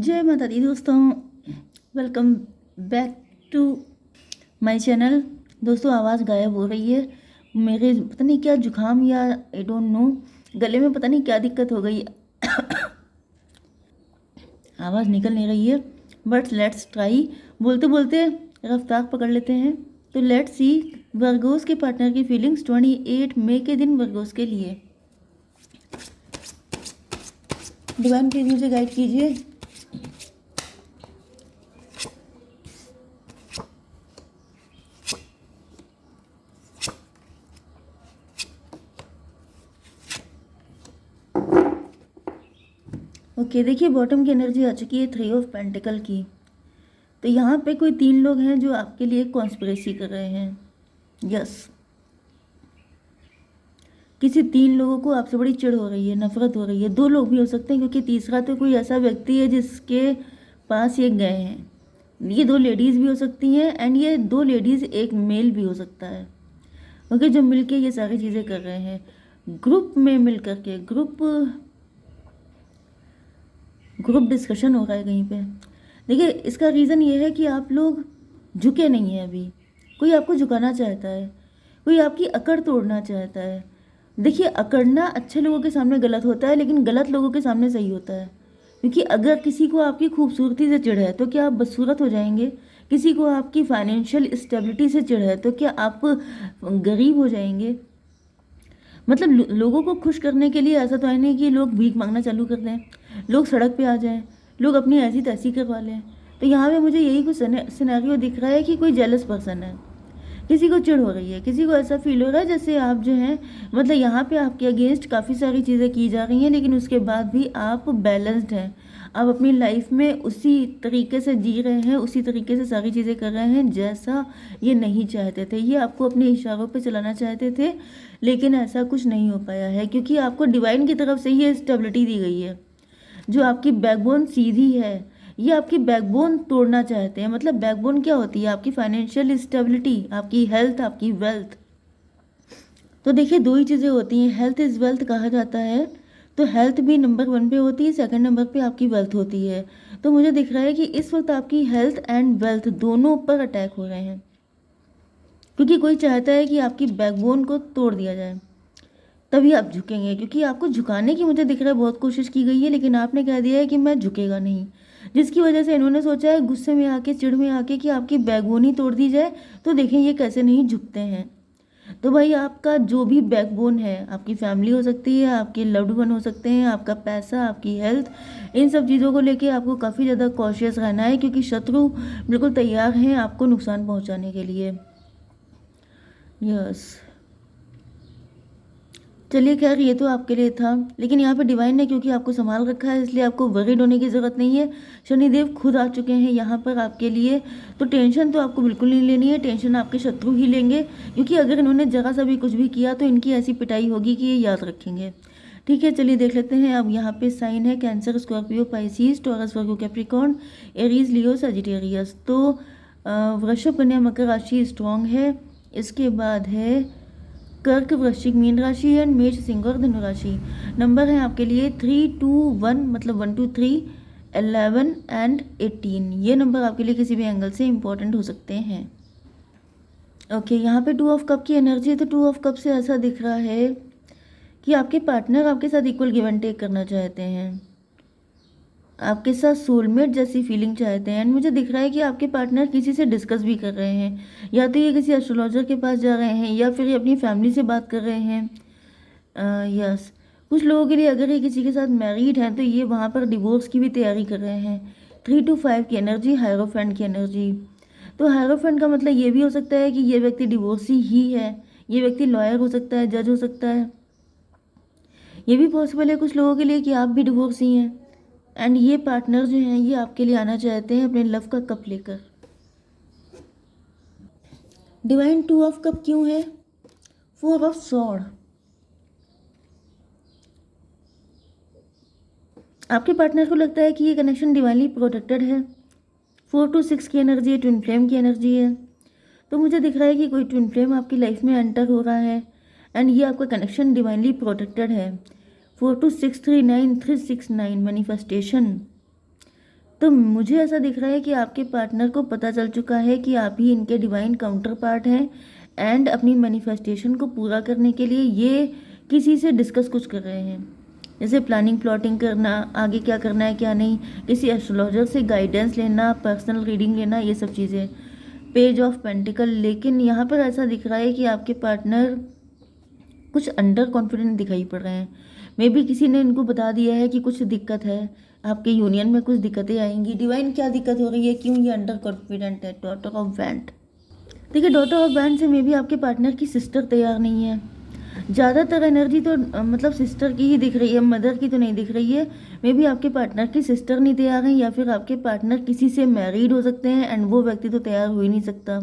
जय माता दी दोस्तों, welcome back to my channel. दोस्तों आवाज़ गायब हो रही है। मेरे पता नहीं क्या जुकाम या आई डोंट नो, गले में पता नहीं क्या दिक्कत हो गई। आवाज़ निकल नहीं रही है, बट लेट्स ट्राई। बोलते बोलते रफ्तार पकड़ लेते हैं। तो लेट्स सी वर्गोस के पार्टनर की फीलिंग्स 28 मई के दिन वर्गोस के लिए। डिवाइन प्लीज मुझे गाइड कीजिए। ओके देखिए, बॉटम की एनर्जी आ चुकी है 3 ऑफ पेंटिकल की। तो यहाँ पे कोई 3 लोग हैं जो आपके लिए कॉन्स्पिरेसी कर रहे हैं। यस, किसी 3 लोगों को आपसे बड़ी चिढ़ हो रही है, नफरत हो रही है। 2 लोग भी हो सकते हैं, क्योंकि तीसरा तो कोई ऐसा व्यक्ति है जिसके पास ये गए हैं। ये 2 लेडीज़ भी हो सकती हैं, एंड ये 2 लेडीज़ एक मेल भी हो सकता है। ओके, जो मिलके ये सारी चीज़ें कर रहे हैं, ग्रुप में मिल करके ग्रुप डिस्कशन हो रहा है कहीं पे। देखिए, इसका रीज़न ये है कि आप लोग झुके नहीं हैं अभी। कोई आपको झुकाना चाहता है, कोई आपकी अकड़ तोड़ना चाहता है। देखिए, अकड़ना अच्छे लोगों के सामने गलत होता है, लेकिन गलत लोगों के सामने सही होता है। क्योंकि अगर किसी को आपकी खूबसूरती से चिढ़ है तो क्या आप बदसूरत हो जाएंगे? किसी को आपकी फाइनेंशियल स्टेबिलिटी से चिढ़ है तो क्या आप गरीब हो जाएंगे? मतलब लोगों को खुश करने के लिए ऐसा तो है नहीं कि लोग भीख मांगना चालू कर दें, लोग सड़क पे आ जाएं, लोग अपनी ऐसी तैसी करवा लें। तो यहाँ पे मुझे यही कुछ सिनेरियो दिख रहा है कि कोई जेलस पर्सन है, किसी को चिढ़ हो रही है, किसी को ऐसा फील हो रहा है जैसे आप जो हैं, मतलब यहाँ पे आपके अगेंस्ट काफ़ी सारी चीज़ें की जा रही हैं, लेकिन उसके बाद भी आप बैलेंस्ड हैं। आप अपनी लाइफ में उसी तरीके से जी रहे हैं, उसी तरीके से सारी चीज़ें कर रहे हैं जैसा ये नहीं चाहते थे। ये आपको अपने इशारों पे चलाना चाहते थे, लेकिन ऐसा कुछ नहीं हो पाया है, क्योंकि आपको डिवाइन की तरफ से ये स्टेबिलिटी दी गई है। जो आपकी बैकबोन सीधी है, ये आपकी बैकबोन तोड़ना चाहते हैं। मतलब बैकबोन क्या होती है? आपकी फाइनेंशियल स्टेबिलिटी, आपकी हेल्थ, आपकी वेल्थ। तो देखिए, 2 ही चीज़ें होती हैं, हेल्थ इज़ वेल्थ कहा जाता है। तो हेल्थ भी नंबर 1 पे होती है, सेकंड नंबर पे आपकी वेल्थ होती है। तो मुझे दिख रहा है कि इस वक्त आपकी हेल्थ एंड वेल्थ दोनों पर अटैक हो रहे हैं, क्योंकि कोई चाहता है कि आपकी बैकबोन को तोड़ दिया जाए, तभी आप झुकेंगे। क्योंकि आपको झुकाने की मुझे दिख रहा है बहुत कोशिश की गई है, लेकिन आपने कह दिया है कि मैं झुकेगा नहीं, जिसकी वजह से इन्होंने सोचा है गुस्से में आके, चिढ़ में आके कि आपकी बैकबोन ही तोड़ दी जाए। तो देखें ये कैसे नहीं झुकते हैं। तो भाई, आपका जो भी बैकबोन है, आपकी फैमिली हो सकती है, आपके लव्ड वन हो सकते हैं, आपका पैसा, आपकी हेल्थ, इन सब चीज़ों को लेके आपको काफ़ी ज़्यादा कॉशियस रहना है, क्योंकि शत्रु बिल्कुल तैयार हैं आपको नुकसान पहुंचाने के लिए। यस, चलिए खैर, ये तो आपके लिए था, लेकिन यहाँ पे डिवाइन ने क्योंकि आपको संभाल रखा है, इसलिए आपको वरीड होने की ज़रूरत नहीं है। शनिदेव खुद आ चुके हैं यहाँ पर आपके लिए। तो टेंशन तो आपको बिल्कुल नहीं लेनी है, टेंशन आपके शत्रु ही लेंगे, क्योंकि अगर इन्होंने ज़रा सा भी कुछ भी किया तो इनकी ऐसी पिटाई होगी कि ये याद रखेंगे। ठीक है, चलिए देख लेते हैं। अब यहाँ पे साइन है कैंसर, स्कॉर्पियो, पाइसिस, टॉरस, वर्गो, कैप्रिकॉर्न, एरीज, लियो, सजिटेरियस। तो वृषभ, कन्या, मकर राशि स्ट्रॉन्ग है। इसके बाद है कर्क, वृश्चिक, मीन राशि एंड मेष, सिंह और धनु राशि। नंबर है आपके लिए 3, 2, 1, मतलब 1, 2, 3, 11 एंड 18। ये नंबर आपके लिए किसी भी एंगल से इंपॉर्टेंट हो सकते हैं। ओके, यहाँ पे 2 ऑफ कप की एनर्जी है। तो 2 ऑफ कप से ऐसा दिख रहा है कि आपके पार्टनर आपके साथ इक्वल गिव एंड टेक करना चाहते हैं, आपके साथ सोलमेट जैसी फीलिंग चाहते हैं। एंड मुझे दिख रहा है कि आपके पार्टनर किसी से डिस्कस भी कर रहे हैं, या तो ये किसी एस्ट्रोलॉजर के पास जा रहे हैं, या फिर ये अपनी फैमिली से बात कर रहे हैं। यस, कुछ लोगों के लिए अगर ये किसी के साथ मैरिड हैं तो ये वहाँ पर डिवोर्स की भी तैयारी कर रहे हैं। 3 to 5 की एनर्जी, हायरोफेंट की एनर्जी। तो हायरोफेंट का मतलब ये भी हो सकता है कि ये व्यक्ति डिवोर्सी ही है, ये व्यक्ति लॉयर हो सकता है, जज हो सकता है। ये भी पॉसिबल है कुछ लोगों के लिए कि आप भी डिवोर्सी हैं, एंड ये पार्टनर जो हैं ये आपके लिए आना चाहते हैं अपने लव का कप लेकर। डिवाइन 2 ऑफ कप क्यों है? 4 ऑफ सॉर्ड। आपके पार्टनर को लगता है कि ये कनेक्शन डिवाइनली प्रोटेक्टेड है। 4 to 6 की एनर्जी है, ट्विन फ्लेम की एनर्जी है। तो मुझे दिख रहा है कि कोई ट्विन फ्लेम आपकी लाइफ में एंटर हो रहा है, एंड ये आपका कनेक्शन डिवाइनली प्रोटेक्टेड है। 4 to 6, 3, 9, 3, 6, 9 मैनिफेस्टेशन। तो मुझे ऐसा दिख रहा है कि आपके पार्टनर को पता चल चुका है कि आप ही इनके डिवाइन काउंटर पार्ट हैं, एंड अपनी मैनिफेस्टेशन को पूरा करने के लिए ये किसी से डिस्कस कुछ कर रहे हैं, जैसे प्लानिंग प्लॉटिंग करना, आगे क्या करना है क्या नहीं, किसी एस्ट्रोलॉजर से गाइडेंस लेना, पर्सनल रीडिंग लेना, ये सब चीज़ें। Page of pentacle. लेकिन यहाँ पर ऐसा दिख रहा है कि आपके पार्टनर कुछ अंडर कॉन्फिडेंट दिखाई पड़ रहे हैं। मे बी किसी ने इनको बता दिया है कि कुछ दिक्कत है, आपके यूनियन में कुछ दिक्कतें आएंगी। डिवाइन क्या दिक्कत हो रही है, क्यों ये अंडर कॉन्फिडेंट है? Daughter of band. देखिए, डॉटर ऑफ बैंड से मे बी आपके पार्टनर की सिस्टर तैयार नहीं है। ज़्यादातर एनर्जी तो मतलब सिस्टर की ही दिख रही है, मदर की तो नहीं दिख रही है। मे बी आपके पार्टनर की सिस्टर नहीं तैयार है, या फिर आपके पार्टनर किसी से मैरिड हो सकते हैं एंड वो व्यक्ति तो तैयार हो ही नहीं सकता।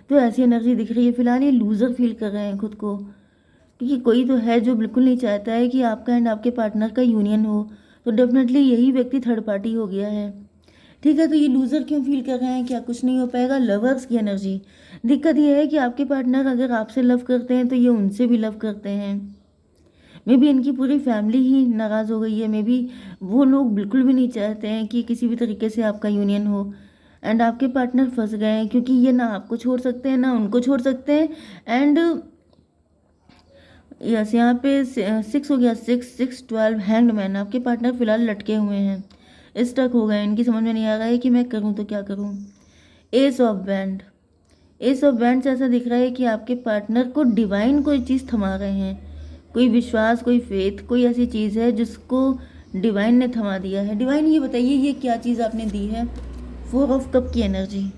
तो ऐसी एनर्जी दिख रही है। फिलहाल ये लूज़र फील कर रहे हैं खुद को, क्योंकि कोई तो है जो बिल्कुल नहीं चाहता है कि आपका एंड आपके पार्टनर का यूनियन हो। तो डेफिनेटली यही व्यक्ति थर्ड पार्टी हो गया है। ठीक है, तो ये लूज़र क्यों फील कर रहे हैं? क्या कुछ नहीं हो पाएगा? लवर्स की एनर्जी। दिक्कत ये है कि आपके पार्टनर अगर आपसे लव करते हैं तो ये उनसे भी लव करते हैं। मे बी इनकी पूरी फैमिली ही नाराज़ हो गई है। मे बी वो लोग बिल्कुल भी नहीं चाहते हैं कि किसी भी तरीके से आपका यूनियन हो, एंड आपके पार्टनर फंस गए हैं, क्योंकि ये ना आपको छोड़ सकते हैं ना उनको छोड़ सकते हैं। एंड यस, यहाँ पे 6 हो गया, 6 6 12 हैंग्ड मैन। आपके पार्टनर फिलहाल लटके हुए हैं, स्टक हो गए, इनकी समझ में नहीं आ रहा है कि मैं करूँ तो क्या करूँ। S of band. S of band से ऐसा दिख रहा है कि आपके पार्टनर को डिवाइन कोई चीज़ थमा रहे हैं, कोई विश्वास, कोई फेथ, कोई ऐसी चीज़ है जिसको डिवाइन ने थमा दिया है। डिवाइन ये बताइए, ये क्या चीज़ आपने दी है? 4 ऑफ कप की एनर्जी।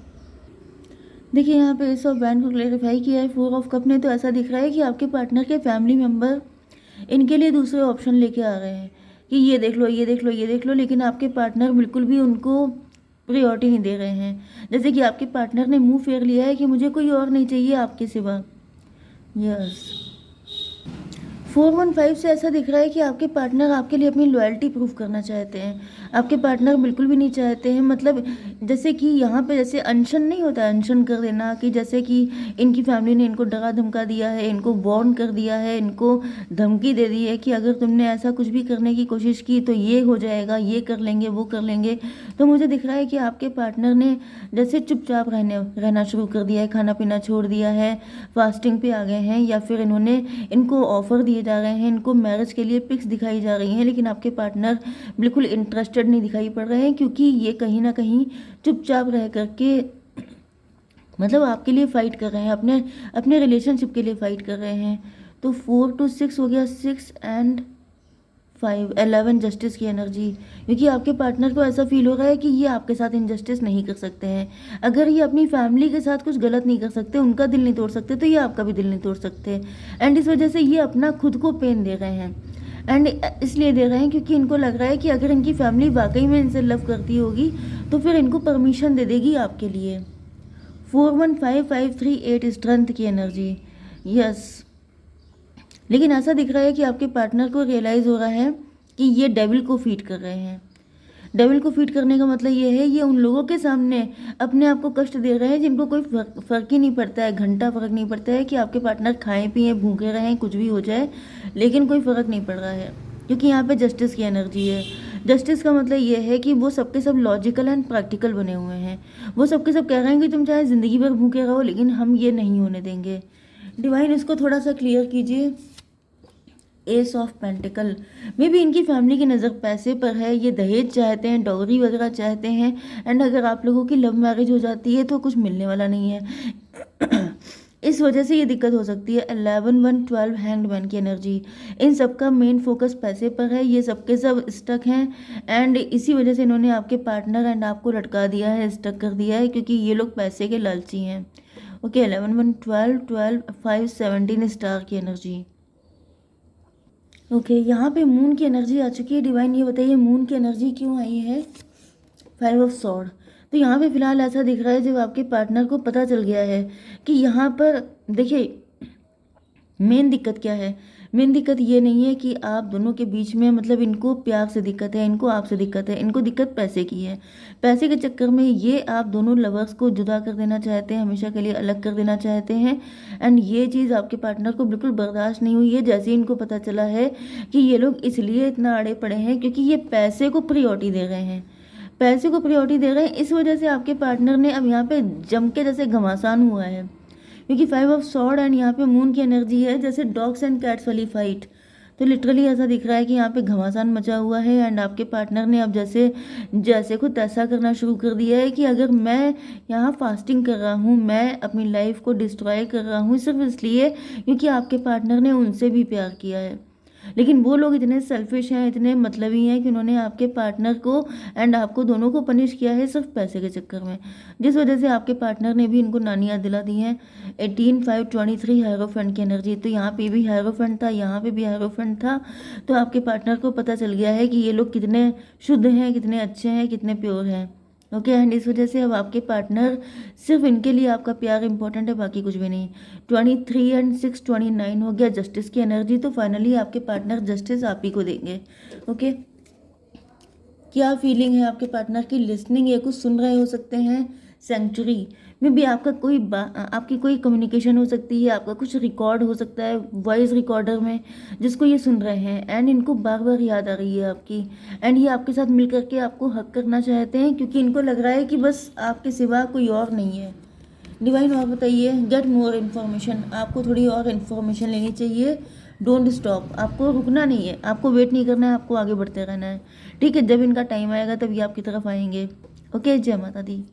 देखिए, यहाँ पे एस ऑफ बैंड को क्लेरिफाई किया है 4 ऑफ कप ने। तो ऐसा दिख रहा है कि आपके पार्टनर के फैमिली मेम्बर इनके लिए दूसरे ऑप्शन लेके आ रहे हैं कि ये देख लो, ये देख लो, ये देख लो, लेकिन आपके पार्टनर बिल्कुल भी उनको प्रायोरिटी नहीं दे रहे हैं। जैसे कि आपके पार्टनर ने मुंह फेर लिया है कि मुझे कोई और नहीं चाहिए आपके सिवा। यस, 415 से ऐसा दिख रहा है कि आपके पार्टनर आपके लिए अपनी लॉयल्टी प्रूफ करना चाहते हैं। आपके पार्टनर बिल्कुल भी नहीं चाहते हैं, मतलब जैसे कि यहाँ पे जैसे अनशन नहीं होता, अनशन कर देना, कि जैसे कि इनकी फैमिली ने इनको डरा धमका दिया है, इनको वार्न कर दिया है, इनको धमकी दे दी है कि अगर तुमने ऐसा कुछ भी करने की कोशिश की तो ये हो जाएगा, ये कर लेंगे, वो कर लेंगे। तो मुझे दिख रहा है कि आपके पार्टनर ने जैसे चुपचाप रहना शुरू कर दिया है, खाना पीना छोड़ दिया है, फास्टिंग पे आ गए हैं, या फिर इनको ऑफर दिए जा रहे हैं, इनको मैरिज के लिए पिक्स दिखाई जा रही हैं, लेकिन आपके पार्टनर बिल्कुल इंटरेस्टेड नहीं दिखाई पड़ रहे हैं, क्योंकि ये कहीं ना कहीं चुपचाप रह करके मतलब आपके लिए फ़ाइट कर रहे हैं, अपने अपने रिलेशनशिप के लिए फ़ाइट कर रहे हैं। तो 4 to 6 हो गया, 6 and 5 11 जस्टिस की एनर्जी, क्योंकि आपके पार्टनर को ऐसा फील हो रहा है कि ये आपके साथ इनजस्टिस नहीं कर सकते हैं। अगर ये अपनी फैमिली के साथ कुछ गलत नहीं कर सकते, उनका दिल नहीं तोड़ सकते, तो ये आपका भी दिल नहीं तोड़ सकते। एंड इस वजह से ये अपना खुद को पेन दे रहे हैं, एंड इसलिए दे रहे हैं क्योंकि इनको लग रहा है कि अगर इनकी फैमिली वाकई में इनसे लव करती होगी तो फिर इनको परमिशन दे देगी आपके लिए। 415 538 स्ट्रेंथ की एनर्जी। यस, लेकिन ऐसा दिख रहा है कि आपके पार्टनर को रियलाइज़ हो रहा है कि ये डेविल को फीड कर रहे हैं। डेविल को फीड करने का मतलब ये है, ये उन लोगों के सामने अपने आप को कष्ट दे रहे हैं जिनको कोई फ़र्क ही नहीं पड़ता है, घंटा फ़र्क नहीं पड़ता है कि आपके पार्टनर खाएं पिए भूखे रहें कुछ भी हो जाए, लेकिन कोई फ़र्क नहीं पड़ रहा है, क्योंकि यहाँ पे जस्टिस की एनर्जी है। जस्टिस का मतलब ये है कि वो सबके सब लॉजिकल एंड प्रैक्टिकल बने हुए हैं। वो सबके सब कह रहे हैं कि तुम चाहे ज़िंदगी भर भूखे रहो, लेकिन हम ये नहीं होने देंगे। डिवाइन, इसको थोड़ा सा क्लियर कीजिए। S of pentacle. May be इनकी फैमिली की नज़र पैसे पर है, ये दहेज चाहते हैं, डॉगरी वगैरह चाहते हैं, एंड अगर आप लोगों की लव मैरिज हो जाती है तो कुछ मिलने वाला नहीं है। इस वजह से ये दिक्कत हो सकती है। 11 1 12 हैंग्ड मैन की एनर्जी। इन सब का मेन फोकस पैसे पर है, ये सबके सब स्टक हैं, एंड इसी वजह से इन्होंने आपके पार्टनर एंड आपको लटका दिया है, स्टक कर दिया है, क्योंकि ये लोग पैसे के लालची हैं। ओके, 11 1 12 12 5 17 स्टार की एनर्जी। ओके, यहाँ पे मून की एनर्जी आ चुकी है। डिवाइन, ये बताइए मून की एनर्जी क्यों आई है? 5 ऑफ सॉर्ड। तो यहाँ पे फिलहाल ऐसा दिख रहा है जब आपके पार्टनर को पता चल गया है कि यहाँ पर देखिए मेन दिक्कत क्या है। मेन दिक्कत ये नहीं है कि आप दोनों के बीच में मतलब इनको प्यार से दिक्कत है, इनको आपसे दिक्कत है, इनको दिक्कत पैसे की है। पैसे के चक्कर में ये आप दोनों लवर्स को जुदा कर देना चाहते हैं, हमेशा के लिए अलग कर देना चाहते हैं, एंड ये चीज़ आपके पार्टनर को बिल्कुल बर्दाश्त नहीं हुई है। जैसे ही इनको पता चला है कि ये लोग इसलिए इतना आड़े पड़े हैं क्योंकि ये पैसे को प्रायोरिटी दे रहे हैं। पैसे को प्रायोरिटी दे रहे हैं, इस वजह से आपके पार्टनर ने अब यहाँ पे जम के जैसे घमासान हुआ है, क्योंकि 5 ऑफ स्वॉर्ड एंड यहाँ पे मून की एनर्जी है, जैसे डॉग्स एंड कैट्स वाली फाइट। तो लिटरली ऐसा दिख रहा है कि यहाँ पे घमासान मचा हुआ है एंड आपके पार्टनर ने अब जैसे जैसे खुद ऐसा करना शुरू कर दिया है कि अगर मैं यहाँ फास्टिंग कर रहा हूँ, मैं अपनी लाइफ को डिस्ट्रॉय कर रहा हूँ सिर्फ इसलिए क्योंकि आपके पार्टनर ने उनसे भी प्यार किया है। लेकिन वो लोग इतने सेल्फिश हैं, इतने मतलबी हैं कि उन्होंने आपके पार्टनर को एंड आपको दोनों को पनिश किया है सिर्फ पैसे के चक्कर में, जिस वजह से आपके पार्टनर ने भी इनको नानियाँ दिला दी हैं। 18 5 23 हायरोफेंट की एनर्जी, तो यहाँ पे भी हायरोफेंट था, यहाँ पे भी हायरोफेंट था। तो आपके पार्टनर को पता चल गया है कि ये लोग कितने शुद्ध हैं, कितने अच्छे हैं, कितने प्योर हैं। ओके एंड इस वजह से अब आपके पार्टनर सिर्फ इनके लिए आपका प्यार इंपॉर्टेंट है, बाकी कुछ भी नहीं। 23 एंड 6 29 हो गया जस्टिस की एनर्जी, तो फाइनली आपके पार्टनर जस्टिस आप ही को देंगे। ओके, क्या फीलिंग है आपके पार्टनर की? लिसनिंग, ये कुछ सुन रहे हो सकते हैं। सेंचुरी में भी आपका आपकी कोई कम्युनिकेशन हो सकती है, आपका कुछ रिकॉर्ड हो सकता है वॉइस रिकॉर्डर में जिसको ये सुन रहे हैं एंड इनको बार बार याद आ रही है आपकी, एंड ये आपके साथ मिल करके आपको हक करना चाहते हैं क्योंकि इनको लग रहा है कि बस आपके सिवा कोई और नहीं है। डिवाइन और बताइए, गेट मोर इन्फॉर्मेशन, आपको थोड़ी और इन्फॉर्मेशन लेनी चाहिए। डोंट स्टॉप, आपको रुकना नहीं है, आपको वेट नहीं करना है, आपको आगे बढ़ते रहना है। ठीक है, जब इनका टाइम आएगा तभी आपकी तरफ आएंगे। ओके, जय माता दी।